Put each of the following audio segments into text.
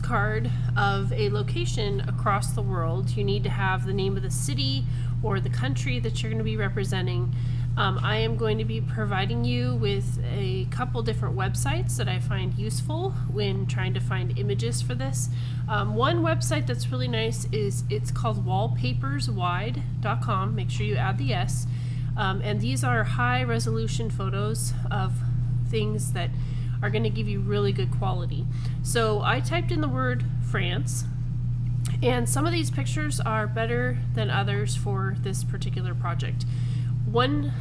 postcard of a location across the world, you need to have the name of the city or the country that you're going to be representing. I am going to be providing you with a couple different websites that I find useful when trying to find images for this. One website that's really nice it's called wallpaperswide.com. Make sure you add the S. And these are high resolution photos of things that are going to give you really good quality. So I typed in the word France, and some of these pictures are better than others for this particular project. One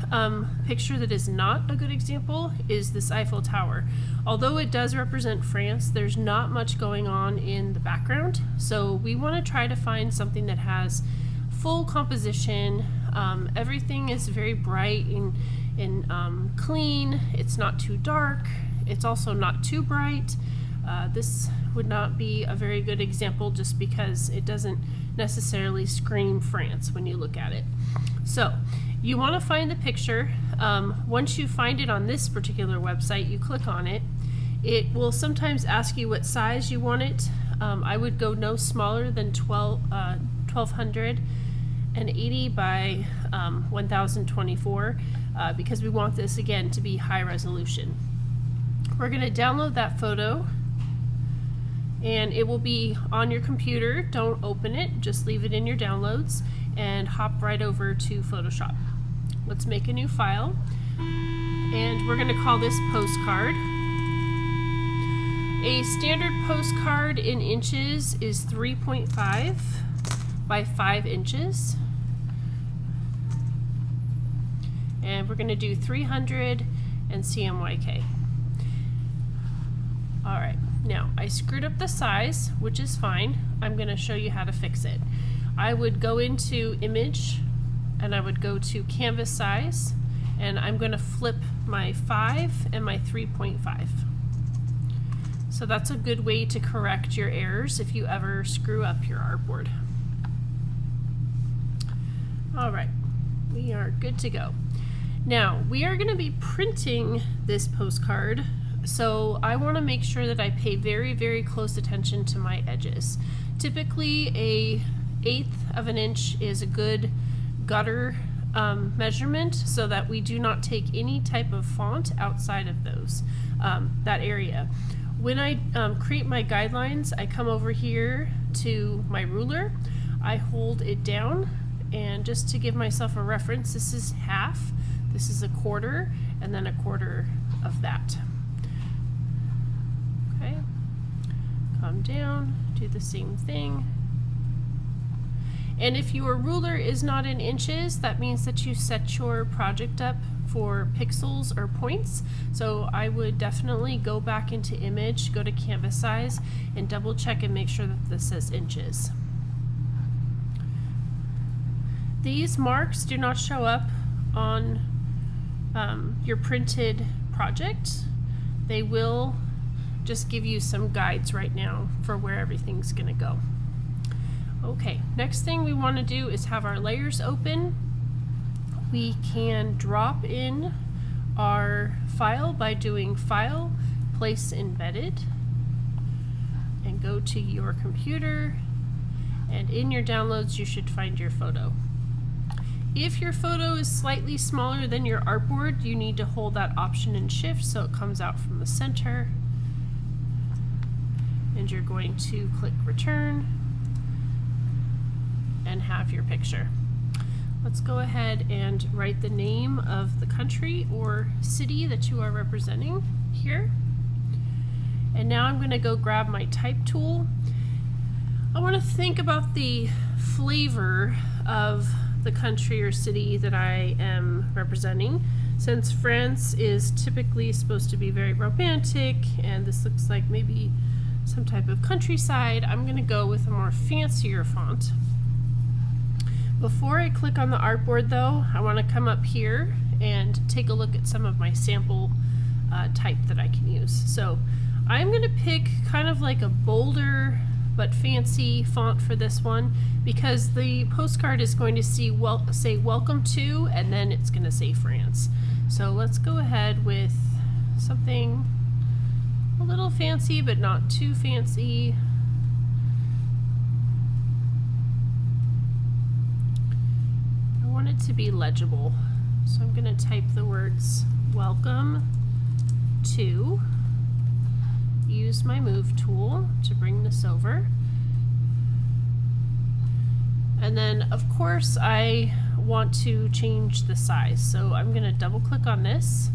picture that is not a good example is this Eiffel Tower. Although it does represent France, there's not much going on in the background. So we want to try to find something that has full composition. Everything is very bright and clean. It's not too dark. It's also not too bright. This would not be a very good example just because it doesn't necessarily scream France when you look at it. So you want to find the picture. Once you find it on this particular website, you click on it. It will sometimes ask you what size you want it. I would go no smaller than 1280 by 1024 because we want this again to be high resolution. We're going to download that photo, and it will be on your computer. Don't open it, just leave it in your downloads and hop right over to Photoshop. Let's make a new file, and we're going to call this Postcard. A standard postcard in inches is 3.5 by 5 inches, and we're going to do 300 and CMYK. Alright, now I screwed up the size, which is fine. I'm going to show you how to fix it. I would go into Image, and I would go to Canvas Size, and I'm going to flip my 5 and my 3.5. So that's a good way to correct your errors if you ever screw up your artboard. Alright, we are good to go. Now, we are going to be printing this postcard, so I want to make sure that I pay very, very close attention to my edges. Typically, a 1/8 of an inch is a good gutter measurement so that we do not take any type of font outside of that area. When I create my guidelines, I come over here to my ruler, I hold it down, and just to give myself a reference, this is half, this is 1/4, and then 1/4 of that. Okay, come down, do the same thing. And if your ruler is not in inches, that means that you set your project up for pixels or points. So I would definitely go back into Image, go to Canvas Size, and double check and make sure that this says inches. These marks do not show up on your printed project. They will just give you some guides right now for where everything's going to go. Okay, next thing we want to do is have our layers open. We can drop in our file by doing File, Place Embedded, and go to your computer, and in your downloads you should find your photo. If your photo is slightly smaller than your artboard, you need to hold that Option and Shift so it comes out from the center, and you're going to click Return and have your picture. Let's go ahead and write the name of the country or city that you are representing here. And now I'm going to go grab my type tool. I want to think about the flavor of the country or city that I am representing. Since France is typically supposed to be very romantic, and this looks like maybe some type of countryside, I'm going to go with a more fancier font. Before I click on the artboard though, I want to come up here and take a look at some of my sample type that I can use. So I'm going to pick kind of like a bolder but fancy font for this one because the postcard is going to say welcome to, and then it's going to say France. So let's go ahead with something a little fancy but not too fancy. it to be legible. So I'm going to type the words welcome to, use my move tool to bring this over. And then of course I want to change the size. So I'm going to double click on this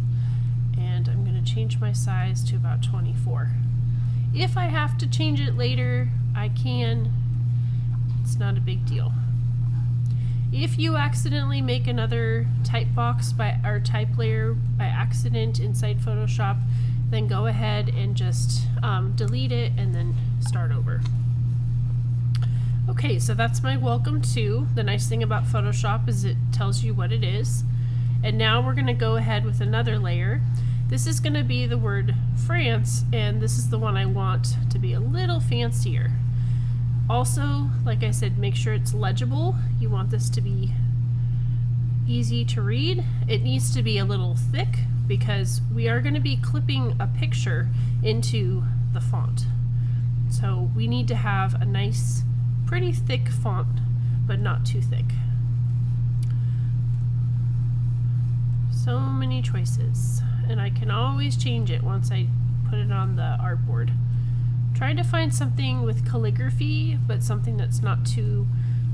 and I'm going to change my size to about 24. If I have to change it later, I can. It's not a big deal. If you accidentally make another type box or type layer by accident inside Photoshop, then go ahead and just delete it and then start over. Okay, so that's my welcome to. The nice thing about Photoshop is it tells you what it is. And now we're going to go ahead with another layer. This is going to be the word France, and this is the one I want to be a little fancier. Also, like I said, make sure it's legible. You want this to be easy to read. It needs to be a little thick because we are going to be clipping a picture into the font. So we need to have a nice, pretty thick font, but not too thick. So many choices, and I can always change it once I put it on the artboard. Trying to find something with calligraphy, but something that's not too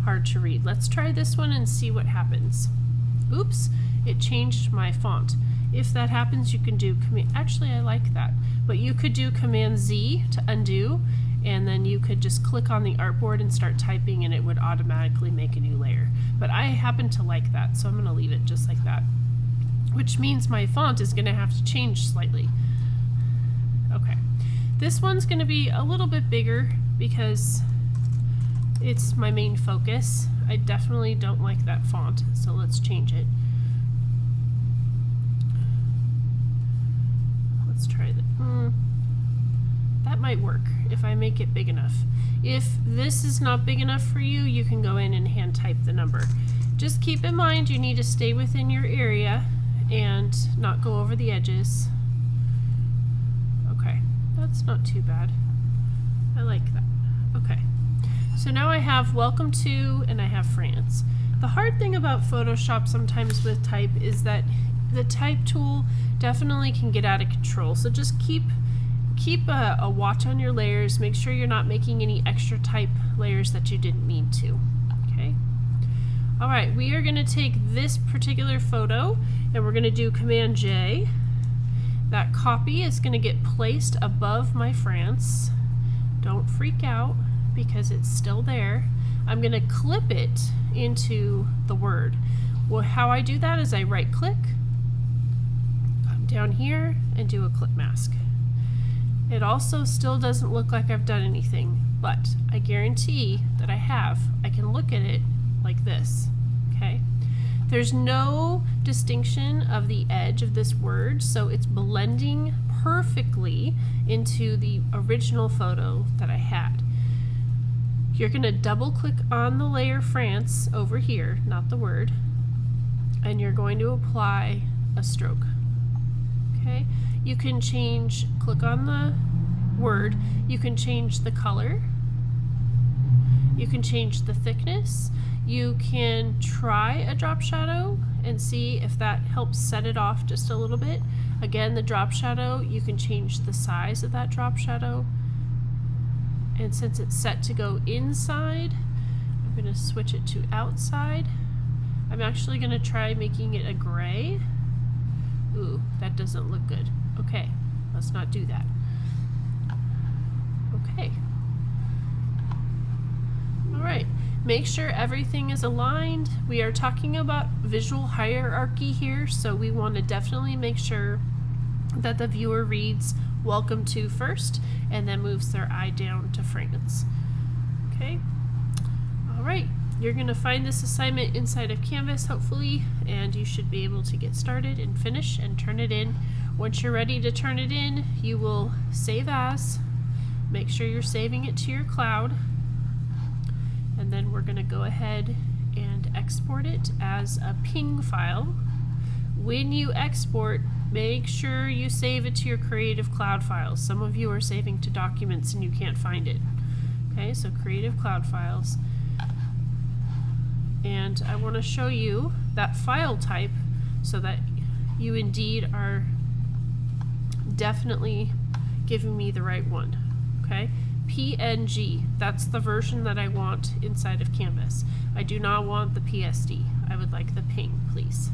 hard to read. Let's try this one and see what happens. Oops, it changed my font. If that happens, you can do actually I like that, but you could do Command Z to undo, and then you could just click on the artboard and start typing and it would automatically make a new layer. But I happen to like that, so I'm going to leave it just like that, which means my font is going to have to change slightly. Okay, this one's going to be a little bit bigger because it's my main focus. I definitely don't like that font, so let's change it. Let's try that. That might work if I make it big enough. If this is not big enough for you, you can go in and hand type the number. Just keep in mind you need to stay within your area and not go over the edges. Okay, that's not too bad. I like that. Okay, so now I have welcome to and I have France. The hard thing about Photoshop sometimes with type is that the type tool definitely can get out of control. So just keep a watch on your layers. Make sure you're not making any extra type layers that you didn't mean to. Okay. All right, we are going to take this particular photo and we're going to do Command J. That copy is going to get placed above my France. Don't freak out because it's still there. I'm going to clip it into the word. Well, how I do that is I right click, come down here and do a clip mask. It also still doesn't look like I've done anything, but I guarantee that I have. I can look at it like this, okay? There's no distinction of the edge of this word, so it's blending perfectly into the original photo that I had. You're going to double click on the layer France over here, not the word, and you're going to apply a stroke. Okay? You can click on the word, you can change the color, you can change the thickness, you can try a drop shadow and see if that helps set it off just a little bit. Again, the drop shadow, you can change the size of that drop shadow. And since it's set to go inside, I'm going to switch it to outside. I'm actually going to try making it a gray. Ooh, that doesn't look good. Okay, let's not do that. Okay. All right, make sure everything is aligned. We are talking about visual hierarchy here, so we want to definitely make sure that the viewer reads welcome to first and then moves their eye down to France. Okay. All right. You're going to find this assignment inside of Canvas, hopefully, and you should be able to get started and finish and turn it in. Once you're ready to turn it in, you will save as. Make sure you're saving it to your cloud. And then we're going to go ahead and export it as a PNG file. When you export, make sure you save it to your Creative Cloud files. Some of you are saving to documents and you can't find it. Okay, so Creative Cloud files. And I want to show you that file type so that you indeed are definitely giving me the right one. Okay, PNG, that's the version that I want inside of Canvas. I do not want the PSD. I would like the PNG, please.